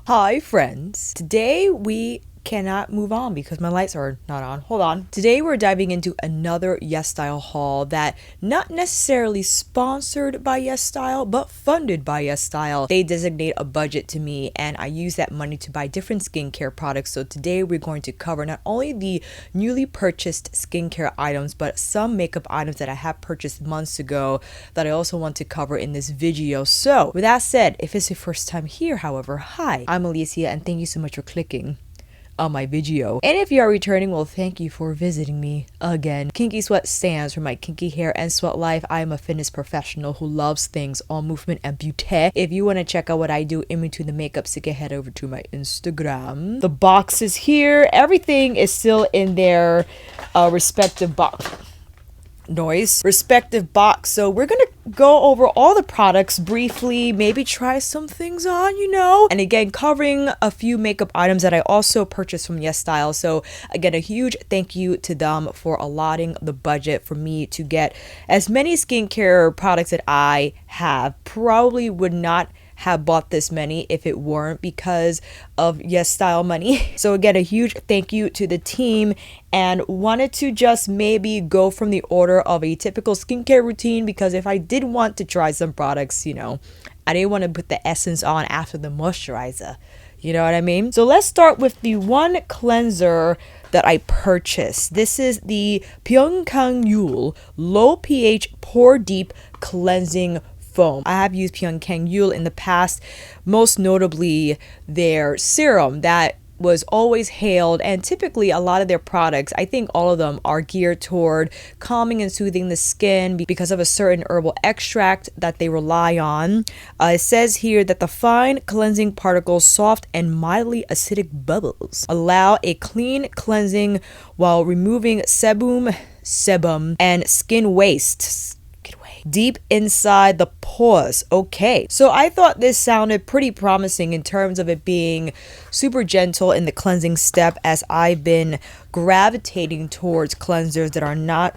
Hi friends. Today we cannot move on because my lights are not on. Hold on. Today we're diving into another Yesstyle haul that not necessarily sponsored by Yesstyle but funded by Yesstyle. They designate a budget to me and I use that money to buy different skincare products. So today we're going to cover not only the newly purchased skincare items but some makeup items that I have purchased months ago that I also want to cover in this video. So with that said, if it's your first time here, however, hi, I'm Alicia and thank you so much for clicking on my video. And if you are returning, well, thank you for visiting me again. Kinky Sweat stands for my kinky hair and sweat life. I am a fitness professional who loves things all movement and beauty. If you want to check out what I do in between the makeup, so you can head over to my Instagram. The box is here. Everything is still in their respective box. Respective box. So we're gonna go over all the products briefly, maybe try some things on, and again covering a few makeup items that I also purchased from Yesstyle. So again, a huge thank you to them for allotting the budget for me to get as many skincare products that I have. Probably would not have bought this many if it weren't because of Yesstyle money. So again, a huge thank you to the team, and wanted to just maybe go from the order of a typical skincare routine because if I did want to try some products, I didn't want to put the essence on after the moisturizer. You know what I mean? So let's start with the one cleanser that I purchased. This is the Pyunkang Yul Low pH Pore Deep Cleansing Foam. I have used Pyunkang Yul in the past, most notably their serum that was always hailed, and typically a lot of their products, I think all of them, are geared toward calming and soothing the skin because of a certain herbal extract that they rely on. It says here that the fine cleansing particles, soft and mildly acidic bubbles, allow a clean cleansing while removing sebum and skin waste deep inside the pores. Okay, so I thought this sounded pretty promising in terms of it being super gentle in the cleansing step, as I've been gravitating towards cleansers that are not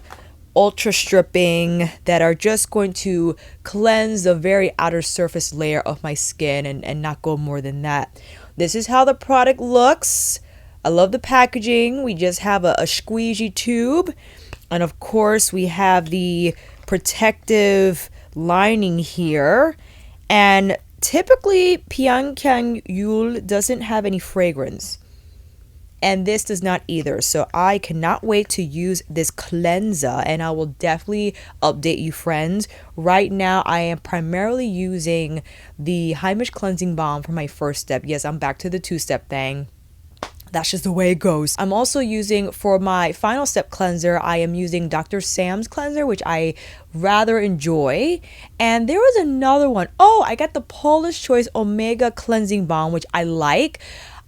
ultra stripping, that are just going to cleanse the very outer surface layer of my skin and not go more than that. This is how the product looks. I love the packaging. We just have a squeegee tube, and of course we have the protective lining here. And typically Pyunkang Yul doesn't have any fragrance, and this does not either. So I cannot wait to use this cleanser, and I will definitely update you friends. Right now I am primarily using the Heimish cleansing balm for my first step. Yes, I'm back to the two-step thing. That's just the way it goes. I'm also using, for my final step cleanser, I am using Dr. Sam's cleanser, which I rather enjoy. And there was another one. Oh, I got the Paula's Choice Omega Cleansing Balm, which I like.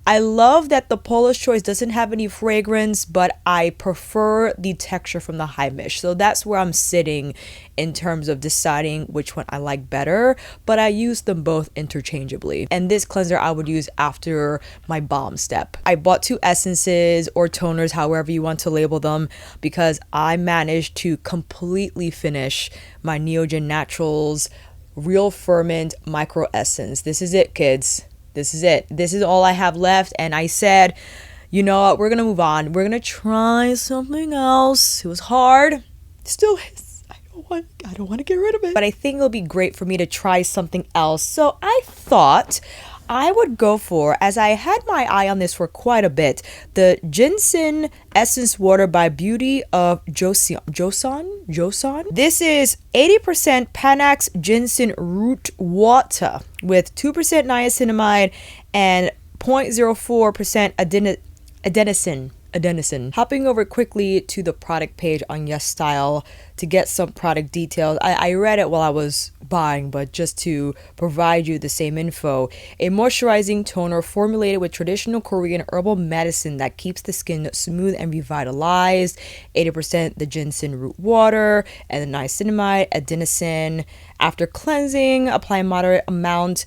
I love that the Paula's Choice doesn't have any fragrance, but I prefer the texture from the Heimish. So that's where I'm sitting in terms of deciding which one I like better, but I use them both interchangeably. And this cleanser I would use after my balm step. I bought two essences or toners, however you want to label them, because I managed to completely finish my Neogen Naturals Real Ferment Micro Essence. This is it, kids. This is it. This is all I have left. And I said, you know what, we're going to move on. We're going to try something else. It was hard. Still is. I don't want to get rid of it. But I think it'll be great for me to try something else. So I thought I would go for, as I had my eye on this for quite a bit, the Ginseng Essence Water by Beauty of Joseon. This is 80% Panax Ginseng Root Water with 2% niacinamide and 0.04% adenosine. Hopping over quickly to the product page on Yesstyle to get some product details. I read it while I was buying, but just to provide you the same info. A moisturizing toner formulated with traditional Korean herbal medicine that keeps the skin smooth and revitalized. 80% the ginseng root water and the niacinamide, adenosine. After cleansing, apply a moderate amount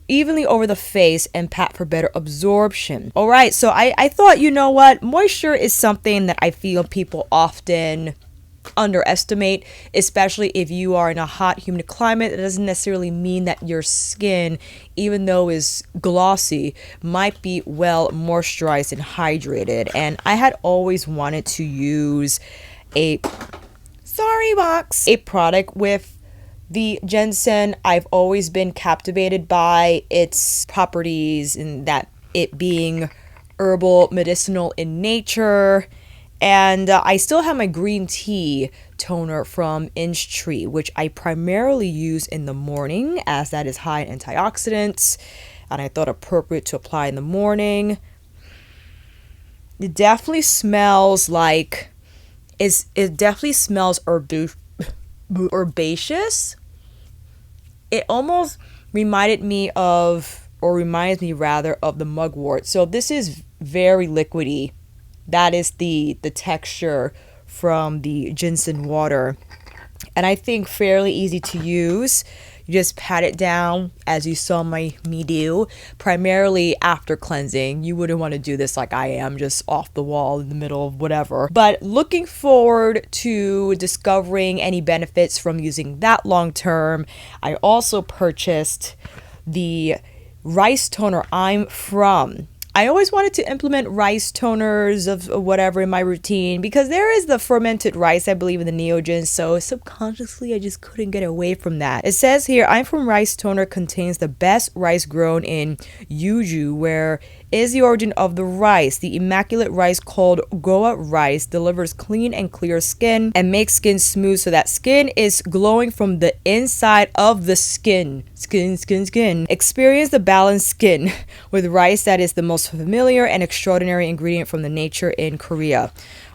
evenly over the face and pat for better absorption. All right, so I thought, you know what, moisture is something that I feel people often underestimate, especially if you are in a hot, humid climate. It doesn't necessarily mean that your skin, even though is glossy, might be well moisturized and hydrated. And I had always wanted to use a product with the ginseng. I've always been captivated by its properties, and that it being herbal, medicinal in nature. And I still have my green tea toner from Isntree, which I primarily use in the morning, as that is high in antioxidants, and I thought appropriate to apply in the morning. It definitely smells like it definitely smells herbaceous. It almost reminds me rather of the mugwort. So this is very liquidy. That is the texture from the ginseng water. And I think fairly easy to use. You just pat it down as you saw me do, primarily after cleansing. You wouldn't want to do this like I am, just off the wall in the middle of whatever. But looking forward to discovering any benefits from using that long term. I also purchased the rice toner I always wanted to implement rice toners of whatever in my routine, because there is the fermented rice, I believe, in the Neogen, so subconsciously I just couldn't get away from that. It says here, I'm from rice toner contains the best rice grown in Yuju, where is the origin of the rice. The immaculate rice called Goa rice delivers clean and clear skin and makes skin smooth so that skin is glowing from the inside of the skin. Experience the balanced skin with rice that is the most familiar and extraordinary ingredient from the nature in Korea.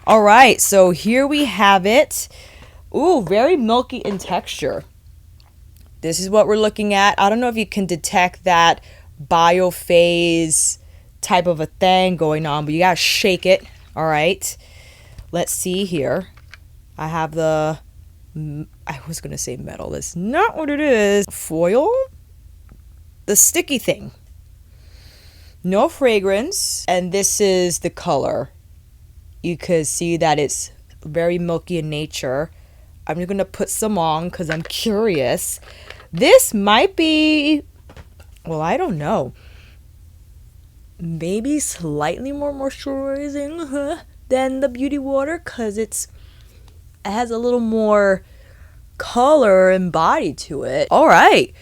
All right, so here we have it. Ooh, very milky in texture. This is what we're looking at. I don't know if you can detect that biophase type of a thing going on, but you gotta shake it. All right, let's see here. I have I was gonna say metal. That's not what it is. Foil, the sticky thing. No fragrance, and this is the color. You could see that it's very milky in nature. I'm just gonna put some on because I'm curious. This might be, well, I don't know, maybe slightly more moisturizing than the beauty water, because it has a little more color and body to it. All right,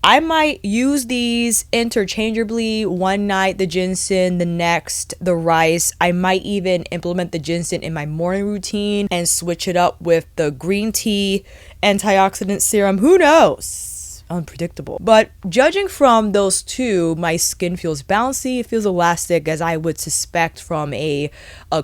I might use these interchangeably. One night the ginseng, the next the rice. I might even implement the ginseng in my morning routine and switch it up with the green tea antioxidant serum. Who knows? Unpredictable. But judging from those two, my skin feels bouncy, it feels elastic, as I would suspect from a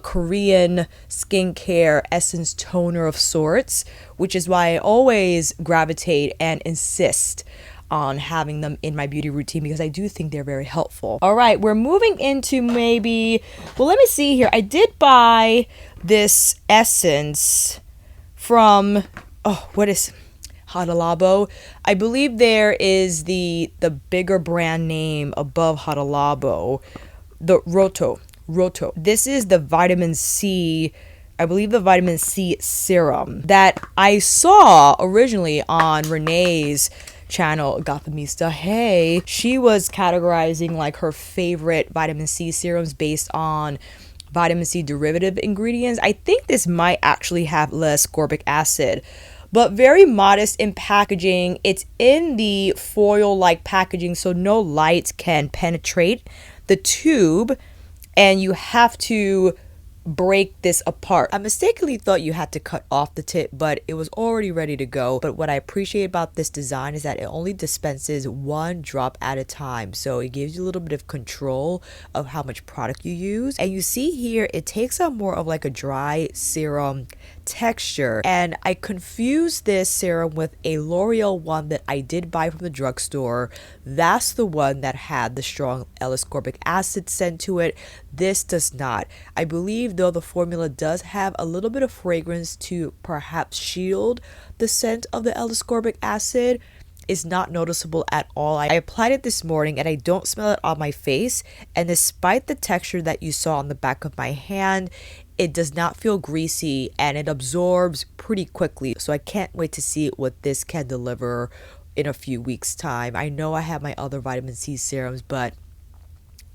Korean skincare essence toner of sorts, which is why I always gravitate and insist on having them in my beauty routine, because I do think they're very helpful. All right, we're moving into maybe, well, let me see here. I did buy this essence from, what is Hadalabo. I believe there is the bigger brand name above Hadalabo, the Rotho. This is the vitamin C, I believe the vitamin C serum that I saw originally on Renee's channel, Gothamista. Hey, she was categorizing like her favorite vitamin C serums based on vitamin C derivative ingredients. I think this might actually have less ascorbic acid, but very modest in packaging. It's in the foil-like packaging, so no light can penetrate the tube, and you have to break this apart. I mistakenly thought you had to cut off the tip, but it was already ready to go. But what I appreciate about this design is that it only dispenses one drop at a time, so it gives you a little bit of control of how much product you use. And you see here, it takes on more of like a dry serum texture, and I confused this serum with a L'Oreal one that I did buy from the drugstore. That's the one that had the strong L-ascorbic acid scent to it. This does not. I believe, though, the formula does have a little bit of fragrance to perhaps shield the scent of the L-ascorbic acid, is not noticeable at all. I applied it this morning and I don't smell it on my face, and despite the texture that you saw on the back of my hand, it does not feel greasy, and it absorbs pretty quickly. So I can't wait to see what this can deliver in a few weeks' time. I know I have my other vitamin C serums, but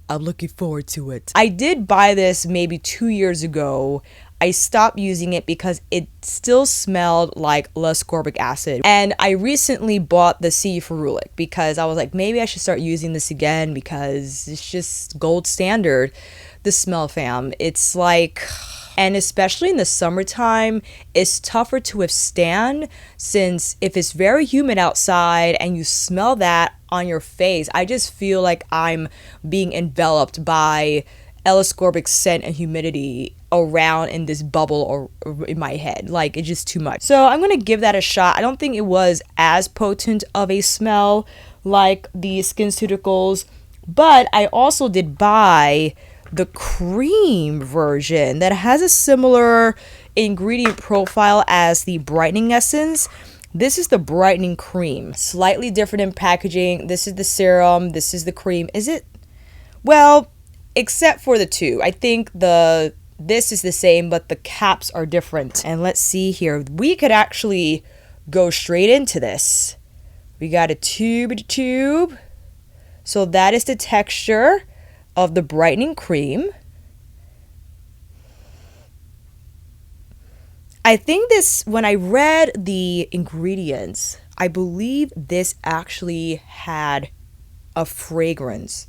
I'm looking forward to it. I did buy this maybe 2 years ago. I stopped using it because it still smelled like ascorbic acid. And I recently bought the Ceuracle because I was like, maybe I should start using this again because it's just gold standard, the smell, fam. It's like, and especially in the summertime, it's tougher to withstand, since if it's very humid outside and you smell that on your face, I just feel like I'm being enveloped by ascorbic scent and humidity around in this bubble or in my head. Like, it's just too much. So I'm gonna give that a shot. I don't think it was as potent of a smell like the SkinCeuticals, but I also did buy the cream version that has a similar ingredient profile as the brightening essence. This is the brightening cream, slightly different in packaging. This is the serum, this is the cream. Is it? Well, except for the two. I think this is the same, but the caps are different. And let's see here. We could actually go straight into this. We got a tube to tube. So that is the texture of the brightening cream. I think this, when I read the ingredients, I believe this actually had a fragrance.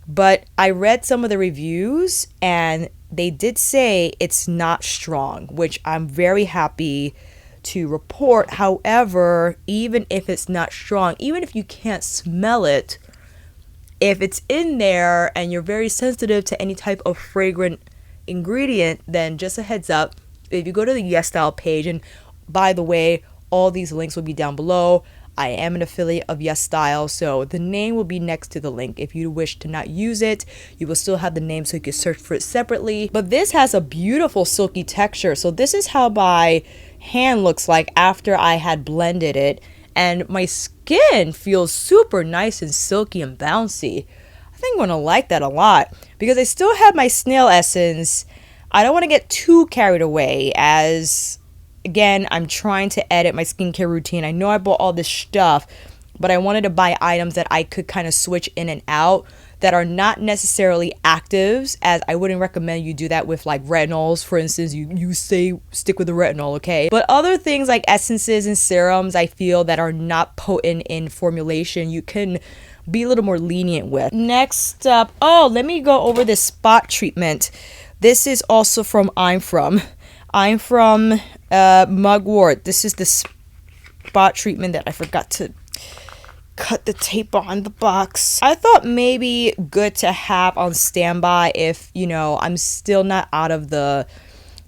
But I read some of the reviews and they did say it's not strong, which I'm very happy to report. However, even if it's not strong, even if you can't smell it, if it's in there and you're very sensitive to any type of fragrant ingredient, then just a heads up, if you go to the Yesstyle page, and by the way, all these links will be down below. I am an affiliate of Yesstyle, so the name will be next to the link. If you wish to not use it, you will still have the name so you can search for it separately. But this has a beautiful silky texture. So this is how my hand looks like after I had blended it. And my skin feels super nice and silky and bouncy. I think I'm going to like that a lot because I still have my Snail essence. I don't want to get too carried away as, again, I'm trying to edit my skincare routine. I know I bought all this stuff, but I wanted to buy items that I could kind of switch in and out that are not necessarily actives, as I wouldn't recommend you do that with like retinols, for instance. You say stick with the retinol, okay? But other things like essences and serums, I feel that are not potent in formulation, you can be a little more lenient with. Next up, let me go over this spot treatment. This is also from I'm from Mugwort. This is the spot treatment that I forgot to cut the tape on the box. I thought maybe good to have on standby if, you know, I'm still not out of the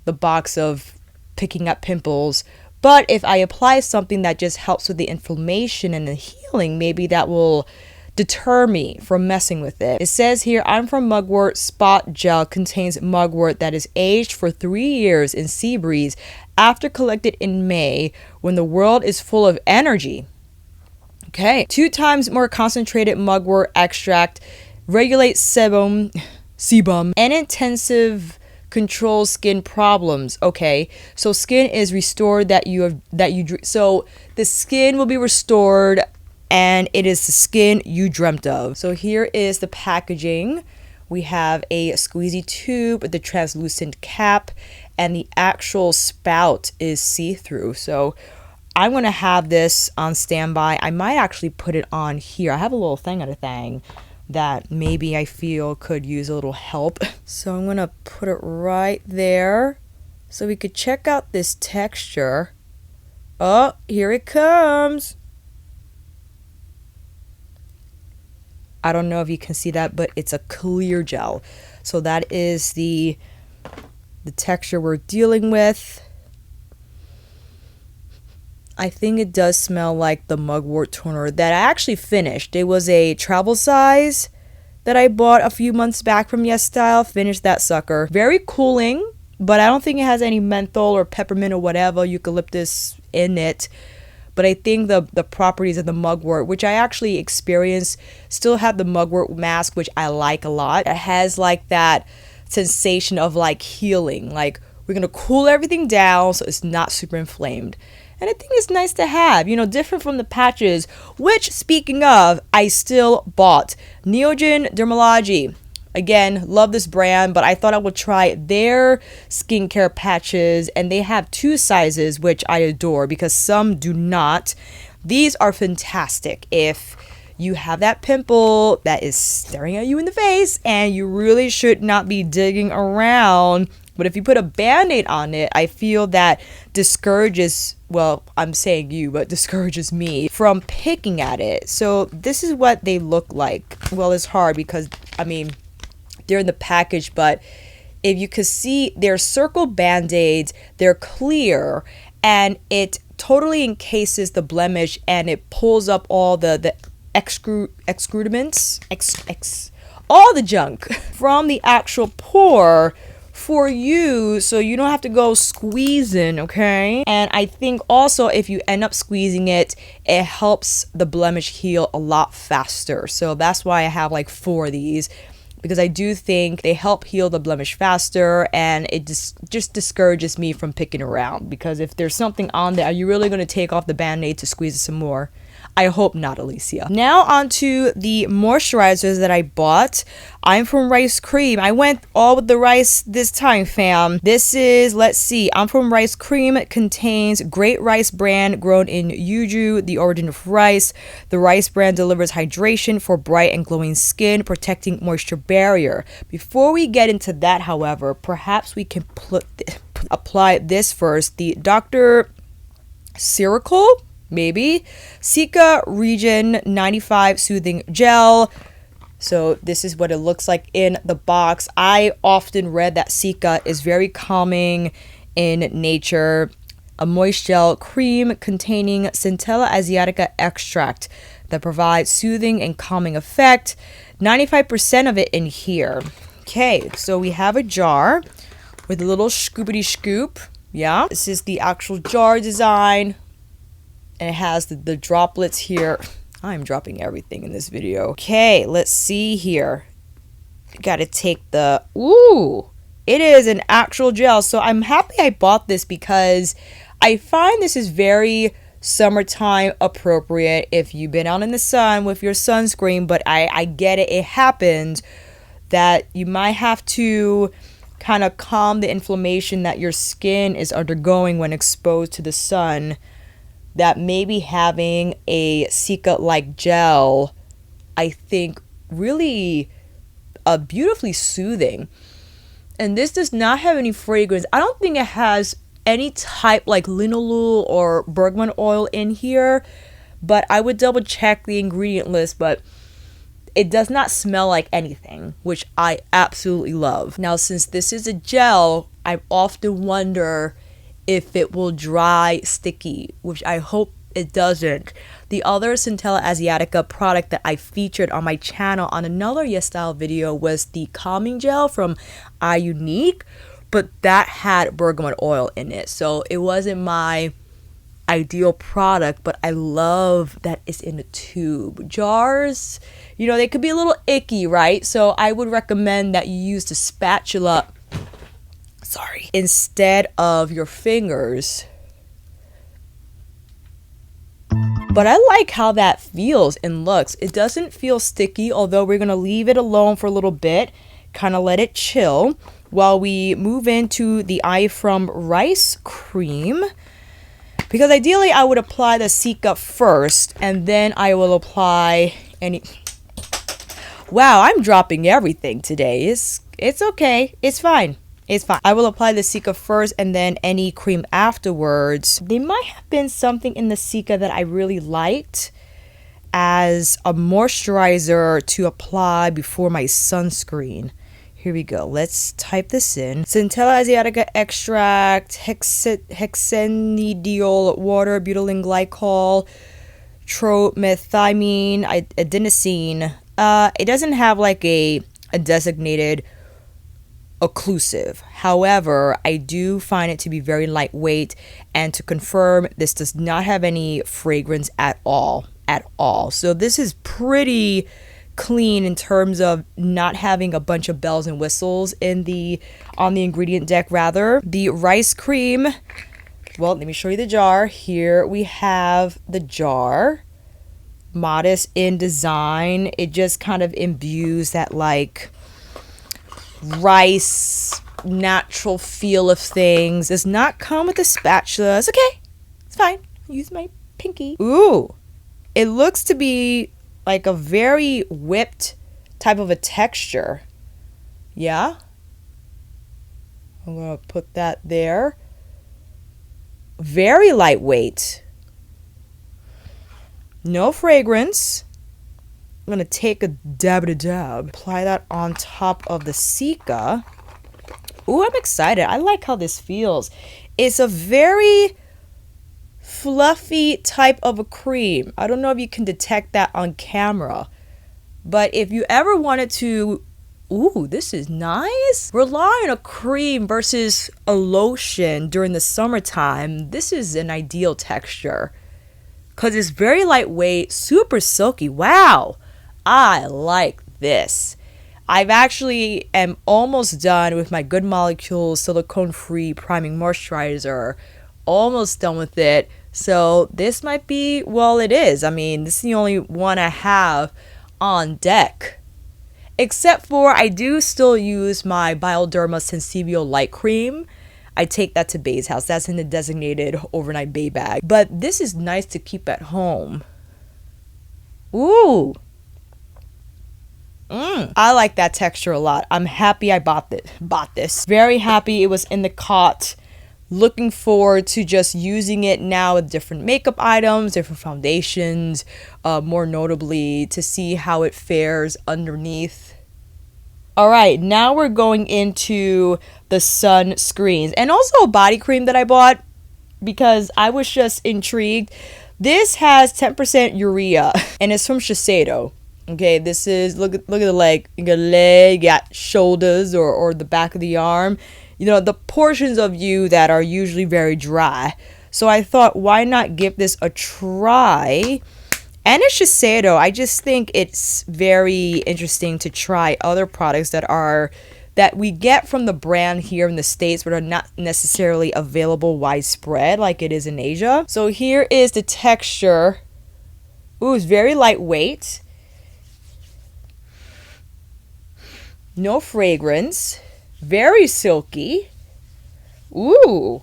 box of picking up pimples. But if I apply something that just helps with the inflammation and the healing, maybe that will deter me from messing with it. It says here, I'm from Mugwort Spot Gel contains mugwort that is aged for 3 years in sea breeze after collected in May when the world is full of energy. Okay, 2 times more concentrated mugwort extract regulates sebum and intensive controls skin problems. Okay, so skin is restored so the skin will be restored, and it is the skin you dreamt of. So here is the packaging. We have a squeezy tube with the translucent cap, and the actual spout is see-through. So I'm going to have this on standby. I might actually put it on here. I have a little thing that maybe I feel could use a little help. So I'm going to put it right there so we could check out this texture. Oh, here it comes. I don't know if you can see that, but it's a clear gel. So that is the texture we're dealing with. I think it does smell like the Mugwort toner that I actually finished. It was a travel size that I bought a few months back from Yesstyle. Finished that sucker. Very cooling, but I don't think it has any menthol or peppermint or whatever eucalyptus in it. But I think the properties of the mugwort, which I actually experienced, still have the mugwort mask, which I like a lot. It has like that sensation of like healing. Like we're gonna cool everything down so it's not super inflamed. And I think it's nice to have, you know, different from the patches, which, speaking of, I still bought. Neogen Dermology. Again, love this brand, but I thought I would try their skincare patches, and they have 2 sizes, which I adore because some do not. These are fantastic if you have that pimple that is staring at you in the face and you really should not be digging around. But if you put a band-aid on it, I feel that discourages, well, I'm saying you, but discourages me from picking at it. So this is what they look like. Well, it's hard because, I mean, they're in the package, but if you could see, they're circle band-aids, they're clear, and it totally encases the blemish and it pulls up all the excrements, all the junk from the actual pore for you, so you don't have to go squeezing, okay? And I think also if you end up squeezing it, it helps the blemish heal a lot faster. So that's why I have like 4 of these, because I do think they help heal the blemish faster, and it just discourages me from picking around, because if there's something on there, are you really going to take off the band-aid to squeeze it some more? I hope not, Alicia. Now on to the moisturizers that I bought. I'm from Rice Cream. I went all with the rice this time, fam. This is, let's see, I'm from Rice Cream. It contains great rice bran grown in Jeju, the origin of rice. The rice bran delivers hydration for bright and glowing skin, protecting moisture barrier. Before we get into that, however, perhaps we can apply this first. The Dr. Ceuracle, maybe, Cica Regen 95 Soothing Gel. So this is what it looks like in the box. I often read that Cica is very calming in nature. A moist gel cream containing Centella asiatica extract that provides soothing and calming effect. 95% of it in here. Okay, so we have a jar with a little scoopity scoop. Yeah, this is the actual jar design. And it has the droplets here. I'm dropping everything in this video. Okay, let's see here. Got to take the... Ooh! It is an actual gel. So I'm happy I bought this because I find this is very summertime appropriate if you've been out in the sun with your sunscreen. But I get it. It happens that you might have to kind of calm the inflammation that your skin is undergoing when exposed to the sun. That maybe having a Cica-like gel, I think, really beautifully soothing. And this does not have any fragrance. I don't think it has any type like linalool or bergamot oil in here, but I would double check the ingredient list. But it does not smell like anything, which I absolutely love. Now, since this is a gel, I often wonder if it will dry sticky, which I hope it doesn't. The other Centella asiatica product that I featured on my channel on another Yesstyle video was the calming gel from Unique, but that had bergamot oil in it, so it wasn't my ideal product. But I love that it's in a tube. Jars, you know, they could be a little icky, right? So I would recommend that you use the spatula instead of your fingers. But I like how that feels and looks. It doesn't feel sticky, although we're going to leave it alone for a little bit, kind of let it chill while we move into the eye from Rice Cream. Because ideally I would apply the Cica first and then I will apply any... Wow, I'm dropping everything today. It's okay. It's fine. It's fine. I will apply the Cica first and then any cream afterwards. There might have been something in the Cica that I really liked as a moisturizer to apply before my sunscreen. Here we go. Let's type this in. Centella asiatica extract, hexenediol water, butylene glycol, tromethymine, adenosine. It doesn't have like a designated occlusive. However, I do find it to be very lightweight, and to confirm, this does not have any fragrance at all. So this is pretty clean in terms of not having a bunch of bells and whistles on the ingredient deck. Rather, the rice cream, well, let me show you the jar. Here we have the jar. Modest in design. It just kind of imbues that like rice natural feel of things. Does not come with a spatula. It's okay. It's fine. I'll use my pinky. Ooh. It looks to be like a very whipped type of a texture. Yeah. I'm going to put that there. Very lightweight. No fragrance. I'm going to take a dab. Apply that on top of the Cica. Ooh, I'm excited. I like how this feels. It's a very fluffy type of a cream. I don't know if you can detect that on camera. But if you ever wanted to, ooh, this is nice. Rely on a cream versus a lotion during the summertime. This is an ideal texture. Because it's very lightweight, super silky. Wow, I like this. I've actually am almost done with my Good Molecules silicone-free priming moisturizer. Almost done with it. So this might be, well, it is. I mean, this is the only one I have on deck. Except for I do still use my Bioderma Sensibio Light Cream. I take that to Bay's house. That's in the designated overnight Bay bag. But this is nice to keep at home. Ooh. I like that texture a lot. I'm happy I bought this. Very happy it was in the cart. Looking forward to just using it now with different makeup items, different foundations, more notably to see how it fares underneath. All right, now we're going into the sunscreens and also a body cream that I bought because I was just intrigued. This has 10% urea and it's from Shiseido. Okay, this is, look at the leg. You got leg, you got shoulders or the back of the arm. You know, the portions of you that are usually very dry. So I thought, why not give this a try? And it's Shiseido. I just think it's very interesting to try other products that we get from the brand here in the States but are not necessarily available widespread like it is in Asia. So here is the texture. Ooh, it's very lightweight. No fragrance. Very silky. Ooh.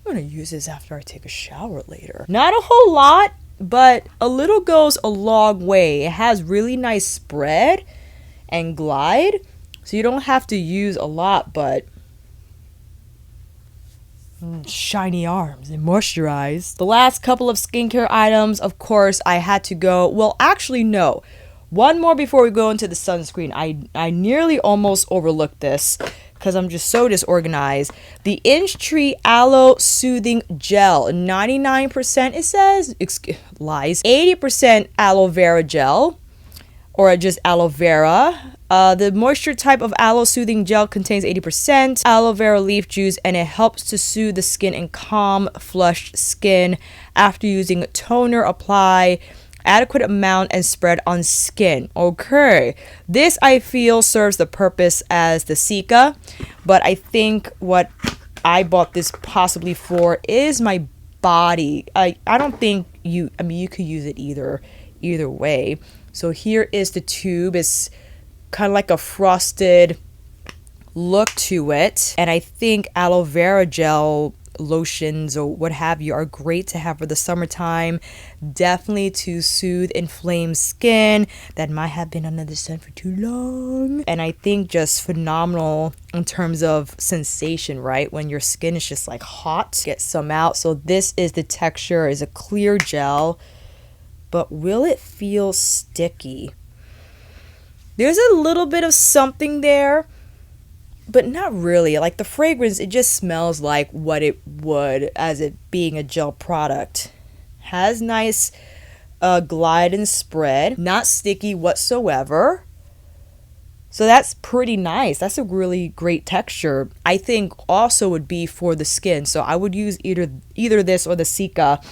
I'm going to use this after I take a shower later. Not a whole lot, but a little goes a long way. It has really nice spread and glide. So you don't have to use a lot, but shiny arms and moisturized. The last couple of skincare items, of course, I had to go. Well, actually, no. One more before we go into the sunscreen. I nearly almost overlooked this because I'm just so disorganized. The Isntree Aloe Soothing Gel. 99% it says. Lies. 80% aloe vera gel. Or just aloe vera. The moisture type of aloe soothing gel contains 80% aloe vera leaf juice and it helps to soothe the skin and calm flushed skin. After using toner, apply adequate amount and spread on skin. Okay, this I feel serves the purpose as the Cica, but I think what I bought this possibly for is my body. I don't think you could use it either way. So here is the tube. It's kind of like a frosted look to it, and I think aloe vera gel lotions or what have you are great to have for the summertime. Definitely to soothe inflamed skin that might have been under the sun for too long. And I think just phenomenal in terms of sensation, right? When your skin is just like hot, get some out. So this is the texture, is a clear gel, but will it feel sticky? There's a little bit of something there, but not really. Like the fragrance, it just smells like what it would as it being a gel product. Has nice glide and spread. Not sticky whatsoever. So that's pretty nice. That's a really great texture. I think also would be for the skin. So I would use either this or the Cica.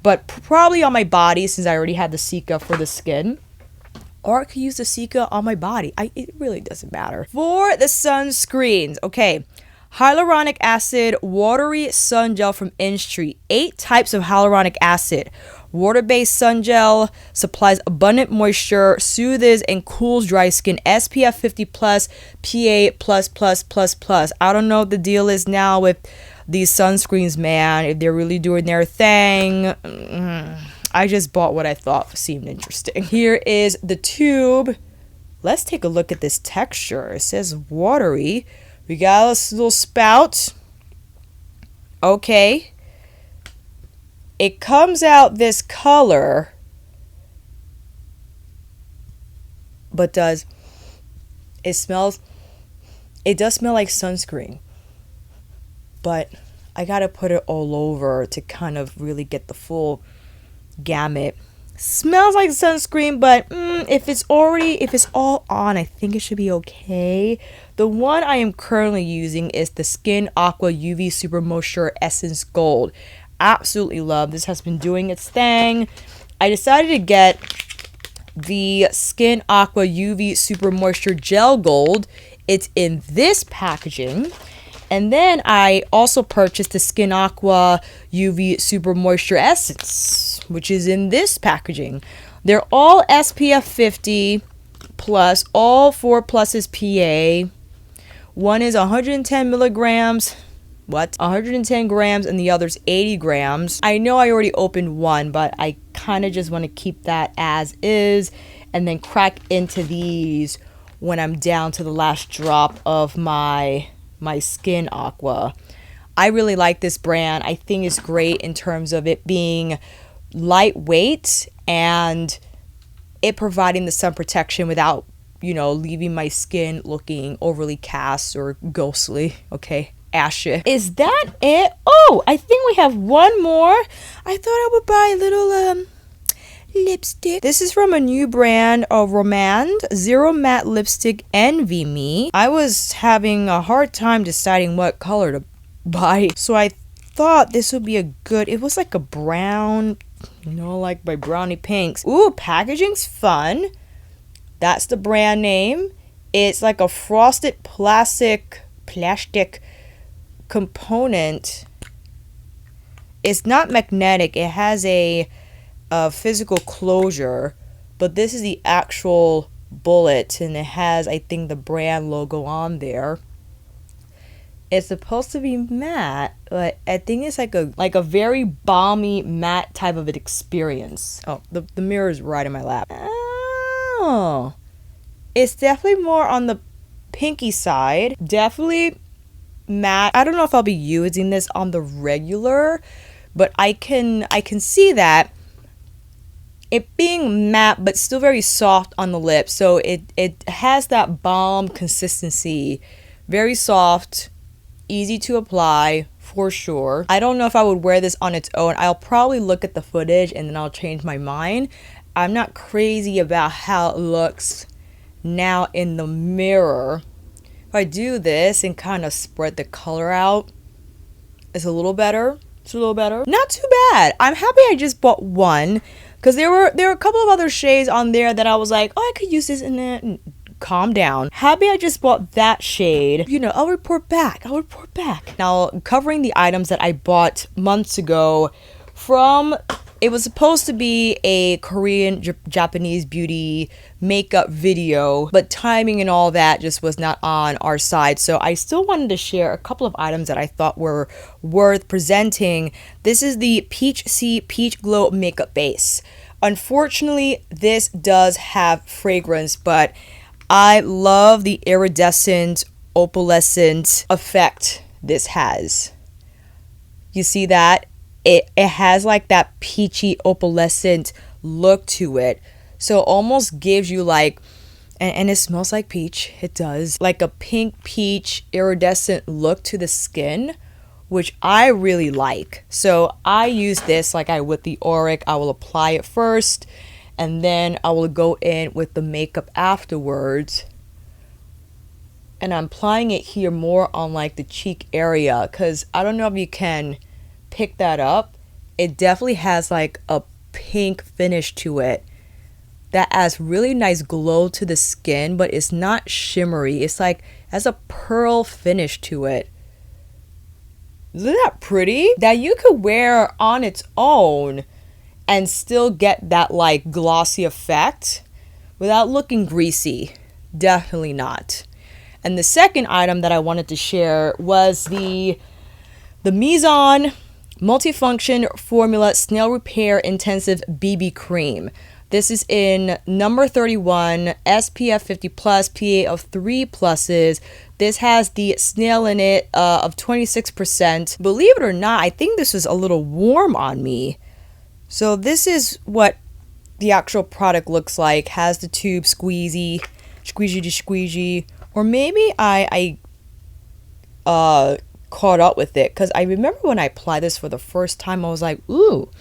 But probably on my body since I already had the Cica for the skin. or I could use the Cica on my body. It really doesn't matter. For the sunscreens, okay. Hyaluronic acid watery sun gel from Isntree. 8 types of hyaluronic acid. Water-based sun gel supplies abundant moisture, soothes and cools dry skin. SPF 50 plus, PA plus plus plus plus. I don't know what the deal is now with these sunscreens, man. If they're really doing their thing. I just bought what I thought seemed interesting. Here is the tube. Let's take a look at this texture. It says watery. We got this little spout. Okay. It comes out this color. But it does smell like sunscreen. But I gotta put it all over to kind of really get the full gamut. Smells like sunscreen, but if it's all on, I think it should be okay. The one I am currently using is the Skin Aqua UV Super Moisture Essence Gold. Absolutely love this. Has been doing its thing. I decided to get the Skin Aqua UV Super Moisture Gel Gold. It's in this packaging. And then I also purchased the Skin Aqua UV Super Moisture Essence, which is in this packaging. They're all SPF 50 plus, all 4 pluses PA. One is 110 milligrams, 110 grams, and the other's 80 grams. I know I already opened one, but I kind of just want to keep that as is and then crack into these when I'm down to the last drop of my Skin Aqua. I really like this brand. I think it's great in terms of it being lightweight and it providing the sun protection without, leaving my skin looking overly cast or ghostly. Okay, ashy. Is that it? Oh, I think we have one more. I thought I would buy a little lipstick. This is from a new brand of Romand Zero Matte Lipstick Envy Me. I was having a hard time deciding what color to buy, so I thought this would be a good, it was like a brown, like my brownie pinks. Ooh, packaging's fun. That's the brand name. It's like a frosted plastic component. It's not magnetic. It has a physical closure, but this is the actual bullet, and it has, I think, the brand logo on there. It's supposed to be matte, but I think it's like a very balmy matte type of an experience. Oh, the mirror is right in my lap. Oh, it's definitely more on the pinky side. Definitely matte. I don't know if I'll be using this on the regular, but I can see that it being matte but still very soft on the lips. So it has that balm consistency. Very soft, easy to apply for sure. I don't know if I would wear this on its own. I'll probably look at the footage and then I'll change my mind. I'm not crazy about how it looks now in the mirror. If I do this and kind of spread the color out, it's a little better. Not too bad. I'm happy I just bought one, because there were a couple of other shades on there that I was like, oh, I could use this in it. Calm down. Happy I just bought that shade. I'll report back. Now, covering the items that I bought months ago from, it was supposed to be a Korean Japanese beauty makeup video, but timing and all that just was not on our side. So I still wanted to share a couple of items that I thought were worth presenting. This is the Peachy Peach Glow Makeup Base. Unfortunately, this does have fragrance, but I love the iridescent, opalescent effect this has. You see that? It has like that peachy, opalescent look to it. So it almost gives you like, and it smells like peach. It does. Like a pink peach, iridescent look to the skin, which I really like. So I use this like I would the Auric. I will apply it first, and then I will go in with the makeup afterwards. And I'm applying it here more on like the cheek area, because I don't know if you can pick that up. It definitely has like a pink finish to it. that adds really nice glow to the skin, but it's not shimmery. It's like, has a pearl finish to it. Isn't that pretty? That you could wear on its own and still get that like glossy effect without looking greasy. Definitely not. And the second item that I wanted to share was the Mizon Multifunction Formula Snail Repair Intensive BB Cream. This is in number 31, SPF 50 plus, PA of 3 pluses. This has the snail in it of 26%. Believe it or not, I think this is a little warm on me. So this is what the actual product looks like. Has the tube squeezy, squeegee. Or maybe I caught up with it, because I remember when I applied this for the first time, I was like, ooh,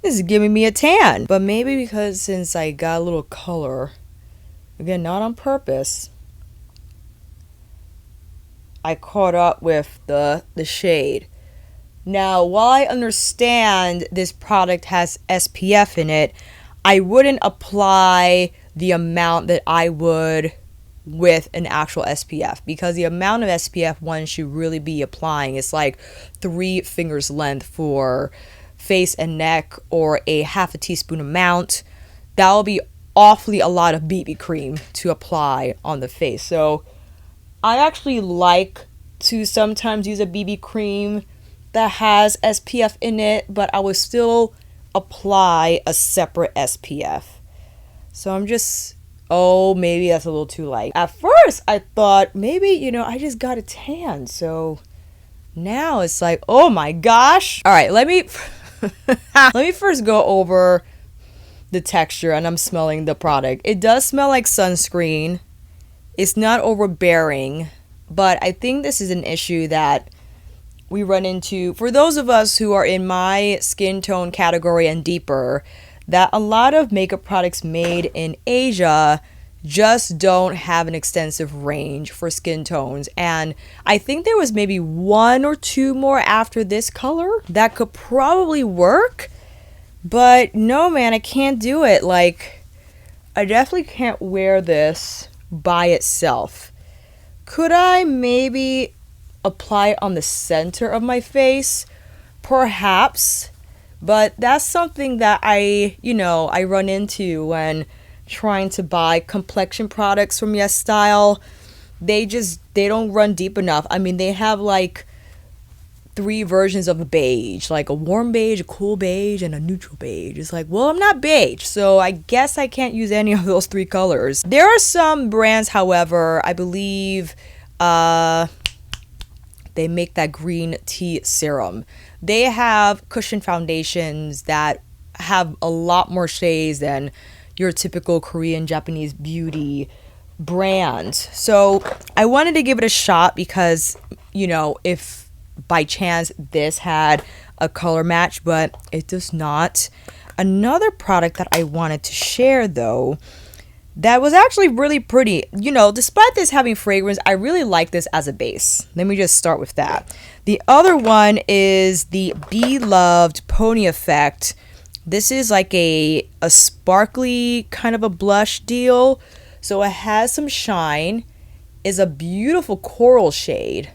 this is giving me a tan. But maybe because since I got a little color, again, not on purpose, I caught up with the shade. Now, while I understand this product has SPF in it, I wouldn't apply the amount that I would with an actual SPF, because the amount of SPF one should really be applying is like 3 fingers length for face and neck, or a half a teaspoon amount. That will be awfully a lot of BB cream to apply on the face. So I actually like to sometimes use a BB cream that has SPF in it, but I would still apply a separate SPF. So I'm just, oh, maybe that's a little too light. At first I thought maybe, I just got a tan. So now it's like, oh my gosh. All right, let me first go over the texture, and I'm smelling the product. It does smell like sunscreen. It's not overbearing, but I think this is an issue that we run into for those of us who are in my skin tone category and deeper, that a lot of makeup products made in Asia just don't have an extensive range for skin tones. And I think there was maybe 1 or 2 more after this color that could probably work, but no, man, I can't do it. Like, I definitely can't wear this by itself. Could I maybe apply it on the center of my face? Perhaps, but that's something that I run into when trying to buy complexion products from Yesstyle. They don't run deep enough. I mean, they have like 3 versions of a beige, like a warm beige, a cool beige, and a neutral beige. It's like, well, I'm not beige, so I guess I can't use any of those 3 colors. There are some brands, however, I believe they make that green tea serum. They have cushion foundations that have a lot more shades than your typical Korean, Japanese beauty brand. So I wanted to give it a shot because, if by chance this had a color match, but it does not. Another product that I wanted to share, though, that was actually really pretty. Despite this having fragrance, I really like this as a base. Let me just start with that. The other one is the beloved Pony Effect. This is like a sparkly kind of a blush deal. So it has some shine. Is a beautiful coral shade.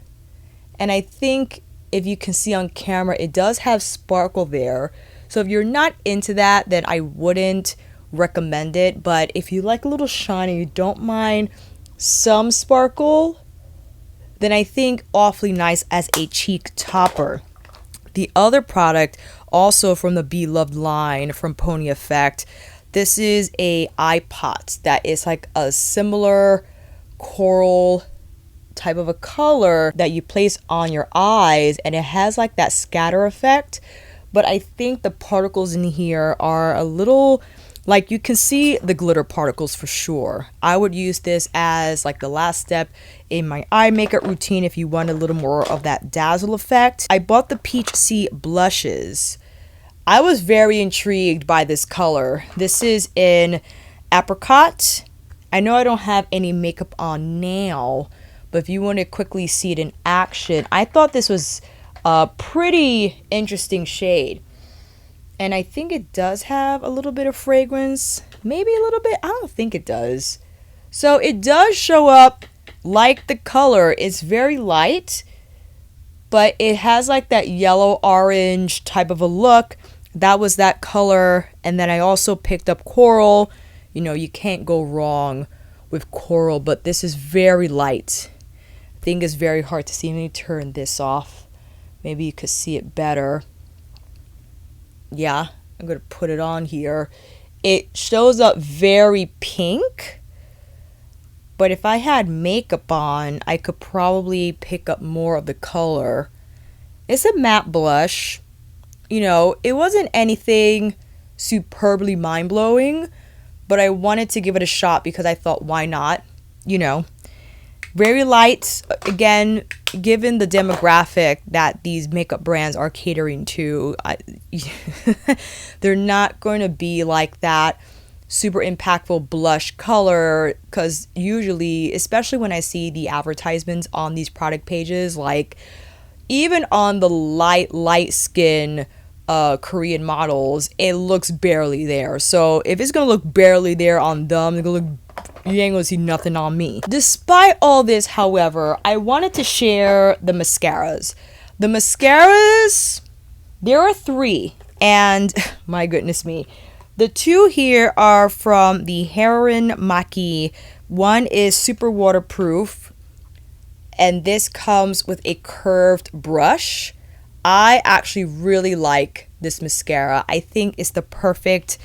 And I think if you can see on camera, it does have sparkle there. So if you're not into that, then I wouldn't recommend it. But if you like a little shine and you don't mind some sparkle, then I think awfully nice as a cheek topper. The other product, also from the beloved line from Pony Effect, this is a eye pot that is like a similar coral type of a color that you place on your eyes, and it has like that scatter effect. But I think the particles in here are a little, like, you can see the glitter particles for sure. I would use this as like the last step in my eye makeup routine if you want a little more of that dazzle effect. I bought the Peach Sea blushes. I was very intrigued by this color. This is in apricot. I know I don't have any makeup on now, but if you want to quickly see it in action, I thought this was a pretty interesting shade. And I think it does have a little bit of fragrance. Maybe a little bit. I don't think it does. So it does show up like the color. It's very light, but it has like that yellow orange type of a look. That was that color. And then I also picked up coral. You know, you can't go wrong with coral, but this is very light. I think it's very hard to see. Let me turn this off. Maybe you could see it better. Yeah, I'm going to put it on here. It shows up very pink, but if I had makeup on, I could probably pick up more of the color. It's a matte blush. You know, it wasn't anything superbly mind-blowing, but I wanted to give it a shot because I thought, why not? You know, very light. Again, given the demographic that these makeup brands are catering to, they're not going to be like that super impactful blush color, because usually, especially when I see the advertisements on these product pages, like even on the light skin Korean models, it looks barely there. So if it's gonna look barely there on them, you ain't gonna see nothing on me. Despite all this, however, I wanted to share the mascaras. The mascaras, there are 3, and my goodness me. The 2 here are from the Heroine Maki. One is super waterproof, and this comes with a curved brush. I actually really like this mascara. I think it's the perfect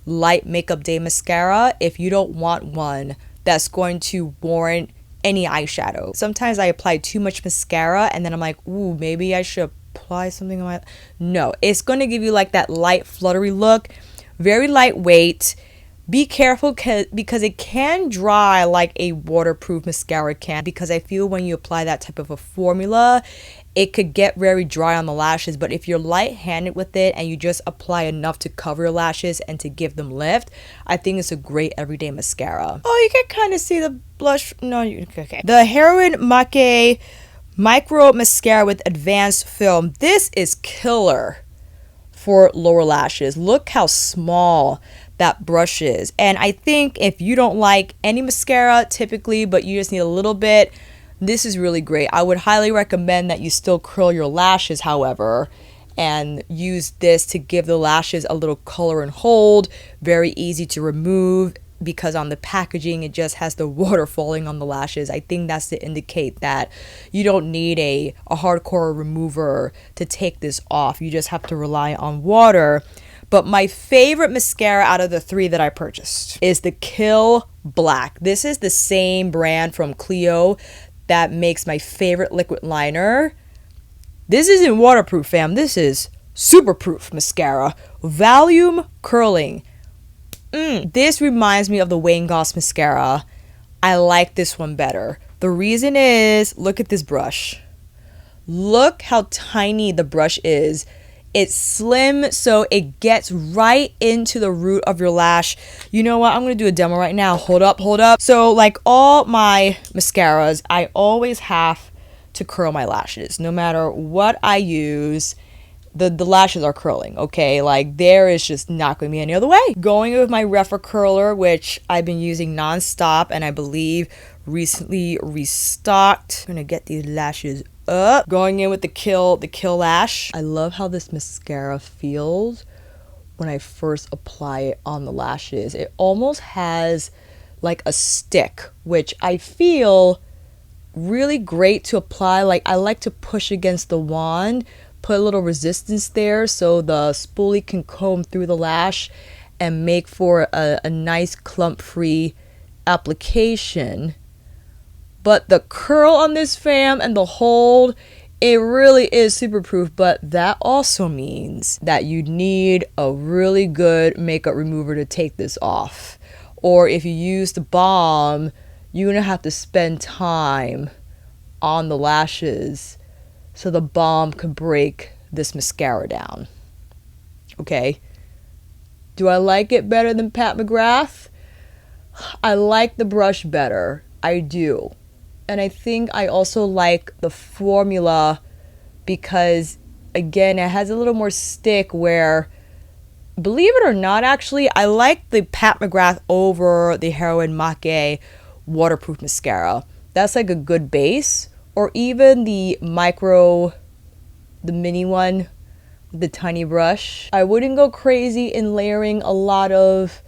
light makeup day mascara if you don't want one that's going to warrant any eyeshadow. Sometimes I apply too much mascara and then I'm like, ooh, maybe I should apply something on my... No, it's going to give you like that light fluttery look. Very lightweight. Be careful because it can dry like a waterproof mascara can, because I feel when you apply that type of a formula, it could get very dry on the lashes. But if you're light-handed with it and you just apply enough to cover your lashes and to give them lift, I think it's a great everyday mascara. Oh, you can kind of see the blush. No, okay. The Heroine Maki Micro Mascara with Advanced Film. This is killer for lower lashes. Look how small that brush is. And I think if you don't like any mascara typically, but you just need a little bit, this is really great. I would highly recommend that you still curl your lashes, however, and use this to give the lashes a little color and hold. Very easy to remove because on the packaging it just has the water falling on the lashes. I think that's to indicate that you don't need a hardcore remover to take this off. You just have to rely on water. But my favorite mascara out of the 3 that I purchased is the Kill Black. This is the same brand from Clio that makes my favorite liquid liner. This isn't waterproof, fam. This is Superproof mascara. Volume curling. This reminds me of the Wayne Goss mascara. I like this one better. The reason is, look at this brush. Look how tiny the brush is. It's slim, so it gets right into the root of your lash. You know what? I'm going to do a demo right now. Hold up. So like all my mascaras, I always have to curl my lashes. No matter what I use, the lashes are curling, okay? Like there is just not going to be any other way. Going with my Refa curler, which I've been using nonstop and I believe recently restocked. I'm going to get these lashes up. Going in with the Kill Lash. I love how this mascara feels when I first apply it on the lashes. It almost has like a stick, which I feel really great to apply. Like I like to push against the wand, put a little resistance there so the spoolie can comb through the lash and make for a nice clump-free application. But the curl on this, fam, and the hold, it really is super proof. But that also means that you need a really good makeup remover to take this off. Or if you use the balm, you're going to have to spend time on the lashes so the balm can break this mascara down. Okay? Do I like it better than Pat McGrath? I like the brush better. I do. And I think I also like the formula because, again, it has a little more stick where believe it or not, actually, I like the Pat McGrath over the Heroine Make waterproof mascara. That's like a good base. Or even the mini one, the tiny brush. I wouldn't go crazy in layering a lot of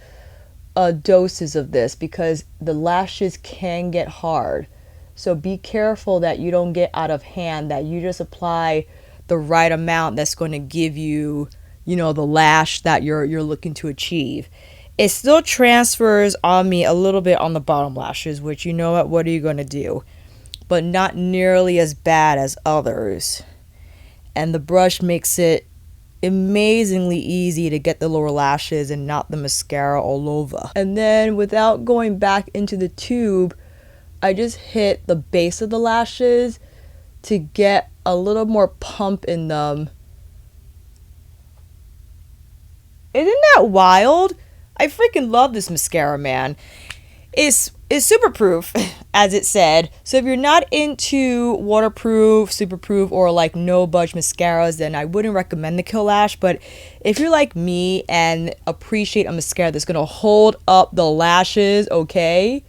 doses of this because the lashes can get hard. So be careful that you don't get out of hand, that you just apply the right amount that's going to give you, you know, the lash that you're looking to achieve. It still transfers on me a little bit on the bottom lashes, which, you know what are you going to do? But not nearly as bad as others. And the brush makes it amazingly easy to get the lower lashes and not the mascara all over. And then without going back into the tube, I just hit the base of the lashes to get a little more pump in them. Isn't that wild? I freaking love this mascara, man. It's Superproof, as it said. So if you're not into waterproof, Superproof, or like no budge mascaras, then I wouldn't recommend the Kill Lash. But if you're like me and appreciate a mascara that's gonna hold up the lashes, okay?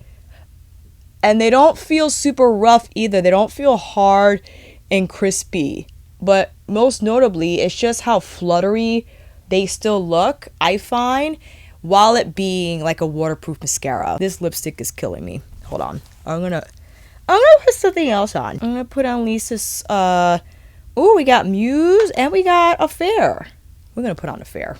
And they don't feel super rough either. They don't feel hard and crispy. But most notably, it's just how fluttery they still look, I find, while it being like a waterproof mascara. This lipstick is killing me. Hold on. I'm gonna put something else on. I'm gonna put on Lisa's, ooh, we got Muse and we got Affair. We're gonna put on Affair.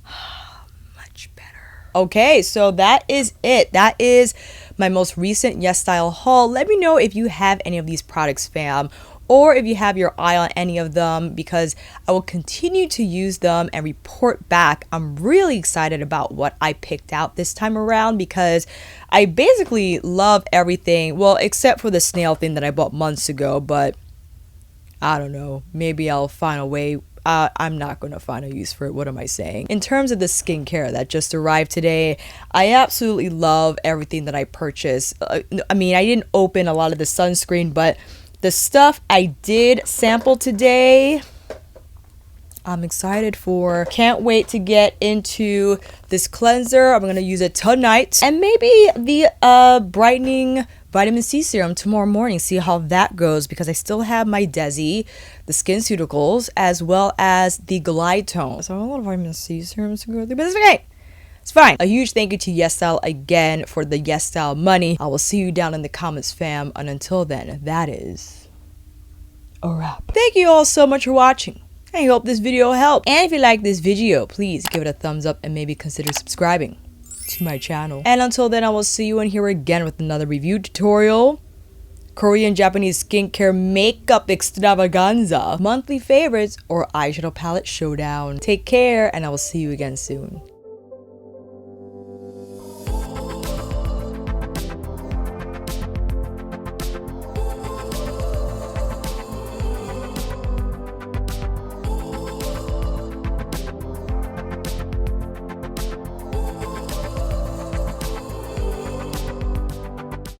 Much better. Okay, so that is it. That is my most recent Yesstyle haul. Let me know if you have any of these products, fam, or if you have your eye on any of them, because I will continue to use them and report back. I'm really excited about what I picked out this time around because I basically love everything, well, except for the Snail thing that I bought months ago, but I don't know, maybe I'll find a way. I'm not going to find a use for it. What am I saying? In terms of the skincare that just arrived today, I absolutely love everything that I purchased. I mean, I didn't open a lot of the sunscreen, but the stuff I did sample today, I'm excited for. Can't wait to get into this cleanser. I'm going to use it tonight. And maybe the brightening vitamin C serum tomorrow morning. See how that goes, because I still have my Desi, the SkinCeuticals, as well as the Glide Tone. So I have a lot of vitamin C serums to go through, but it's okay. It's fine. A huge thank you to Yesstyle again for the Yesstyle money. I will see you down in the comments, fam. And until then, that is a wrap. Thank you all so much for watching. I hope this video helped. And if you like this video, please give it a thumbs up and maybe consider subscribing to my channel. And until then, I will see you in here again with another review tutorial, Korean Japanese skincare makeup extravaganza, monthly favorites, or eyeshadow palette showdown. Take care, and I will see you again soon.